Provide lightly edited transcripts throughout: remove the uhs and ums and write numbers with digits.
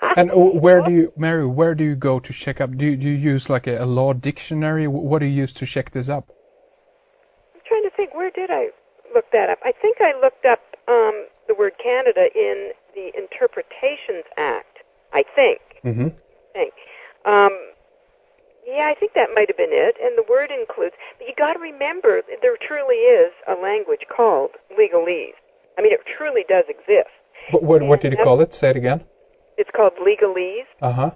And where do you, Mary, where do you go to check up? Do you use like a law dictionary? What do you use to check this up? I'm trying to think, where did I look that up? I think I looked up the word Canada in the Interpretations Act, I think. Mm-hmm. Yeah, I think that might have been it. And the word includes, but you got to remember, there truly is a language called legalese. I mean, it truly does exist. What did you call it? Say it again. It's called legalese. Uh-huh.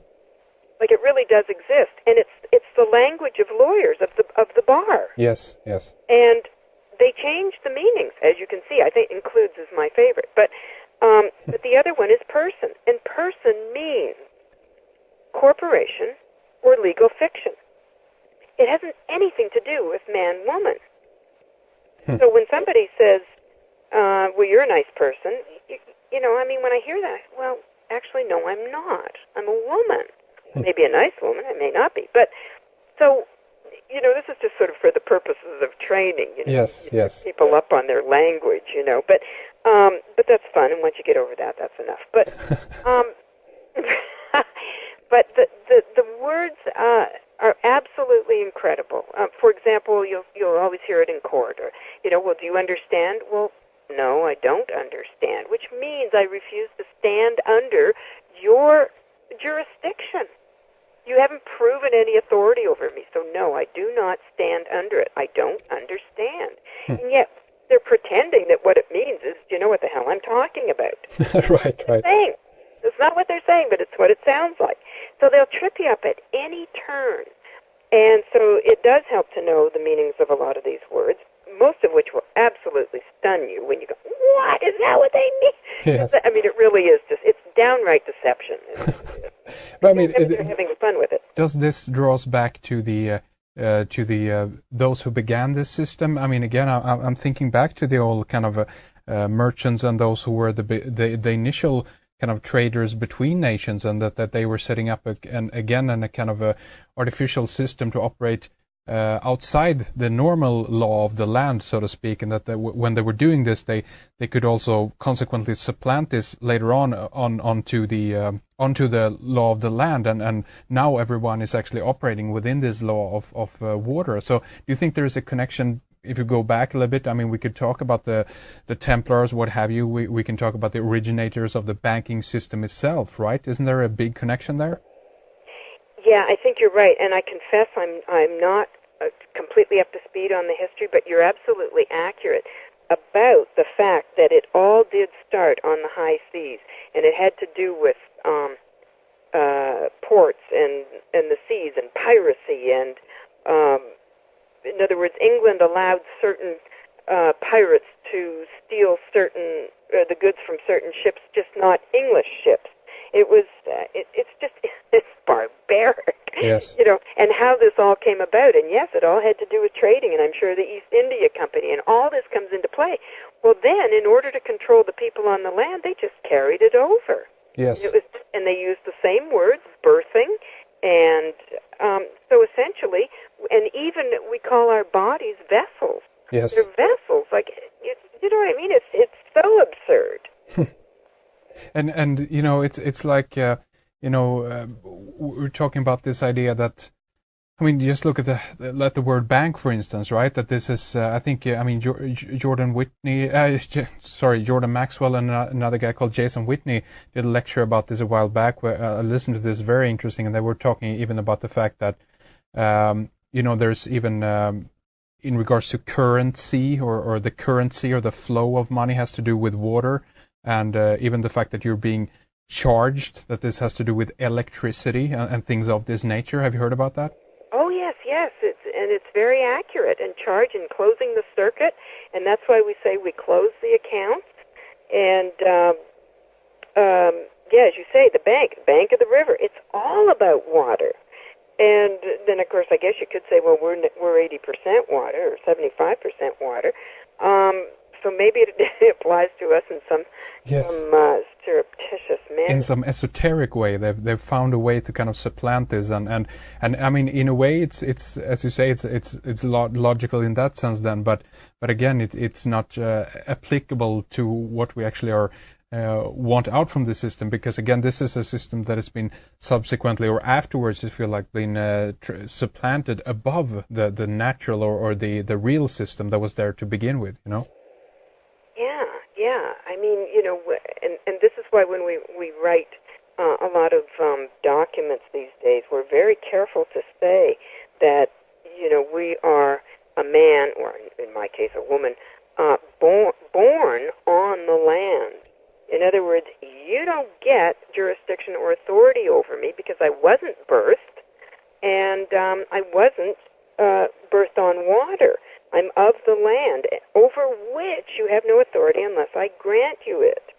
Like, it really does exist, and it's the language of lawyers, of the bar. Yes. And they change the meanings, as you can see. I think includes is my favorite, but the other one is person, and person means corporation or legal fiction. It hasn't anything to do with man-woman. So when somebody says, "Well, you're a nice person," you know, I mean, when I hear that, well, actually, no, I'm not. I'm a woman. Maybe a nice woman, I may not be. But, so, you know, this is just sort of for the purposes of training. You know, yes. People up on their language, you know. But that's fun, and once you get over that, that's enough. But, but the words are absolutely incredible. For example, you'll always hear it in court, or, you know, well, do you understand? Well, no, I don't understand, which means I refuse to stand under your jurisdiction. You haven't proven any authority over me, so no, I do not stand under it. I don't understand. And yet, they're pretending that what it means is, do you know what the hell I'm talking about? Right. It's not what they're saying, but it's what it sounds like. So they'll trip you up at any turn. And so it does help to know the meanings of a lot of these words, most of which will absolutely stun you when you go, what? Is that what they mean? Yes. I mean, it really is just, it's downright deception. But I mean, they're having fun with it. Does this draw us back to the those who began this system? I mean, again, I'm thinking back to the old kind of merchants and those who were the initial kind of traders between nations, and that they were setting up a kind of a artificial system to operate outside the normal law of the land, so to speak, and that when they were doing this, they could also consequently supplant this later on onto the law of the land, and now everyone is actually operating within this law of water. So do you think there is a connection? If you go back a little bit, I mean, we could talk about the Templars, what have you. We can talk about the originators of the banking system itself, right? Isn't there a big connection there? Yeah, I think you're right, and I confess I'm not completely up to speed on the history, but you're absolutely accurate about the fact that it all did start on the high seas, and it had to do with ports and the seas and piracy, and in other words, England allowed certain pirates to steal certain the goods from certain ships, just not English ships. It was it's barbaric, yes. You know, and how this all came about. And yes, it all had to do with trading, and I'm sure the East India Company, and all this comes into play. Well, then, in order to control the people on the land, they just carried it over. Yes. And they used the same words, birthing, and so essentially, and even we call our bodies vessels. Yes. They're vessels. Like, you know what I mean? It's so absurd. And you know, it's like we're talking about this idea that, I mean, just look at the word bank, for instance, right? That this is I think Jordan Maxwell and another guy called Jason Whitney did a lecture about this a while back. Where I listened to this, very interesting, and they were talking even about the fact that there's even in regards to currency or the currency or the flow of money has to do with water. And even the fact that you're being charged, that this has to do with electricity and things of this nature. Have you heard about that? Oh, yes. It's very accurate. And charge and closing the circuit, and that's why we say we close the accounts. And, as you say, the bank of the river, it's all about water. And then, of course, I guess you could say, well, we're 80% water or 75% water. So maybe it applies to us in some surreptitious manner. In some esoteric way, they've found a way to kind of supplant this, and I mean, in a way, it's as you say, it's logical in that sense then, but again, it's not applicable to what we actually are want out from the system, because again, this is a system that has been subsequently or afterwards, if you like, been supplanted above the natural or the real system that was there to begin with, you know? Yeah. I mean, you know, and this is why when we write a lot of documents these days, we're very careful to say that, you know, we are a man, or in my case, a woman, born on the land. In other words, you don't get jurisdiction or authority over me because I wasn't birthed, and I wasn't birthed on water. I'm of the land, over which you have no authority unless I grant you it.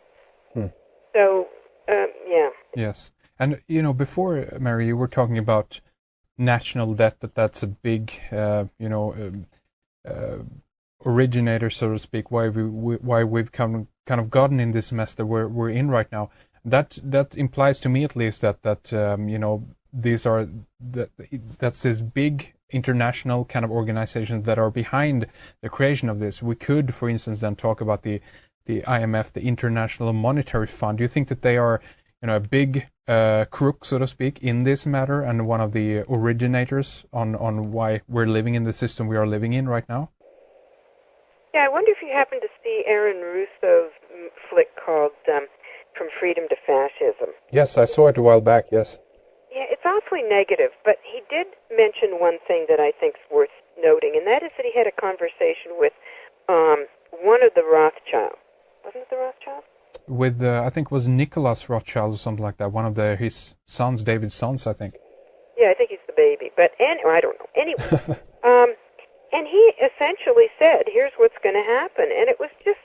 So, yeah. Yes. And, you know, before, Mary, you were talking about national debt, that's a big, originator, so to speak, why we've kind of gotten in this mess that we're in right now. That implies to me, at least, that you know, that's this big international kind of organizations that are behind the creation of this. We could, for instance, then talk about the IMF, the International Monetary Fund. Do you think that they are, you know, a big crook, so to speak, in this matter, and one of the originators on why we're living in the system we are living in right now? Yeah, I wonder if you happen to see Aaron Russo's flick called From Freedom to Fascism. Yes, I saw it a while back, yes. Yeah, it's awfully negative, but he did mention one thing that I think is worth noting, and that is that he had a conversation with one of the Rothschilds. Wasn't it the Rothschilds? With, I think it was Nicholas Rothschild or something like that, one of his sons, David's sons, I think. Yeah, I think he's the baby, but I don't know. Anyway, and he essentially said, here's what's going to happen, and it was just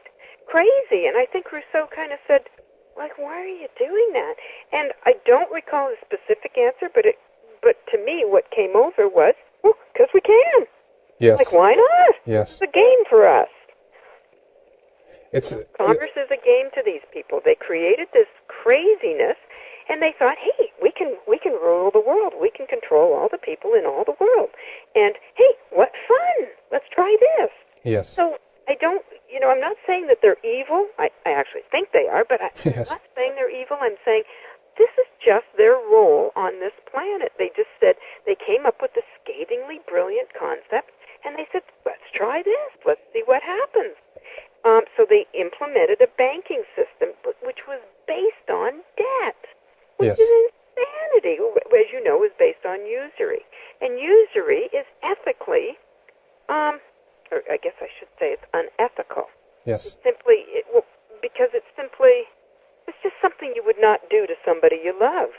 crazy, and I think Rousseau kind of said, like, why are you doing that? And I don't recall a specific answer, but to me what came over was, well, because we can. Yes. Like, why not? Yes. It's a game for us. Congress is a game to these people. They created this craziness, and they thought, hey, we can rule the world. We can control all the people in all the world. And, hey, what fun. Let's try this. Yes. So I don't, you know, I'm not saying that they're evil. I actually think they are, but I'm not saying they're evil. I'm saying this is just their role on this planet. They just said, they came up with this scathingly brilliant concept, and they said, let's try this. Let's see what happens. So they implemented a banking system which was based on debt, which is insanity. As you know, is based on usury. And usury is ethically, or I guess I should say it's unethical. Yes. Because it's just something you would not do to somebody you love.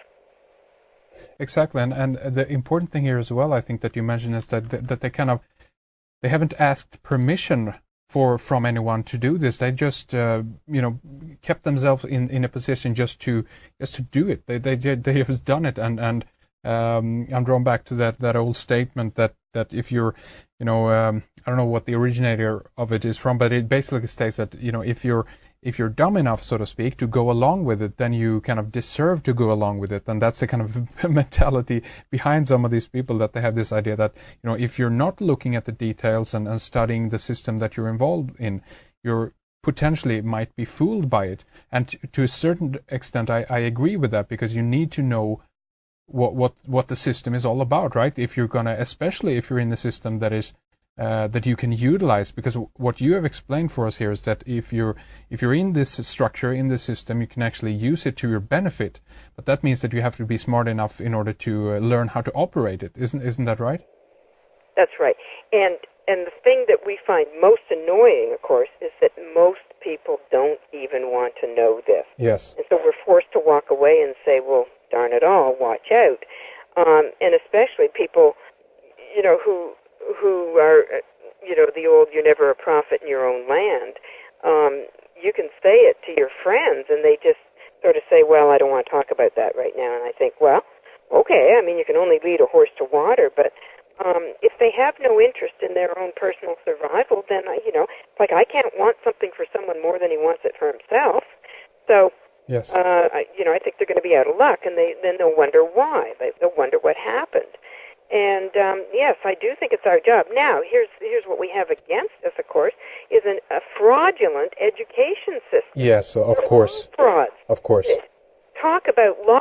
Exactly, and the important thing here as well, I think, that you mentioned is that they haven't asked permission from anyone to do this. They just kept themselves in a position just to do it. They have done it, and I'm drawn back to that old statement that if you're, I don't know what the originator of it is from, but it basically states that, if you're dumb enough, so to speak, to go along with it, then you kind of deserve to go along with it. And that's the kind of mentality behind some of these people, that they have this idea that, if you're not looking at the details and studying the system that you're involved in, you're potentially might be fooled by it. And to a certain extent, I agree with that, because you need to know what the system is all about, right? If you're especially if you're in a system that is that you can utilize, because what you have explained for us here is that if you're in this structure, in this system, you can actually use it to your benefit. But that means that you have to be smart enough in order to learn how to operate it. Isn't that right? That's right. And the thing that we find most annoying, of course, is that most people don't even want to know this. Yes. And so we're forced to walk away and say, well, darn it all, watch out. And especially people, who are, the old, you're never a prophet in your own land. You can say it to your friends, and they just sort of say, well, I don't want to talk about that right now. And I think, well, okay, you can only lead a horse to water, but if they have no interest in their own personal survival, then, it's like I can't want something for someone more than he wants it for himself. So, yes. I think they're going to be out of luck, and then they'll wonder why. They'll wonder what happened. And yes, I do think it's our job. Now, here's what we have against us, of course, is a fraudulent education system. Yes, of course. Frauds. Of course. Talk about law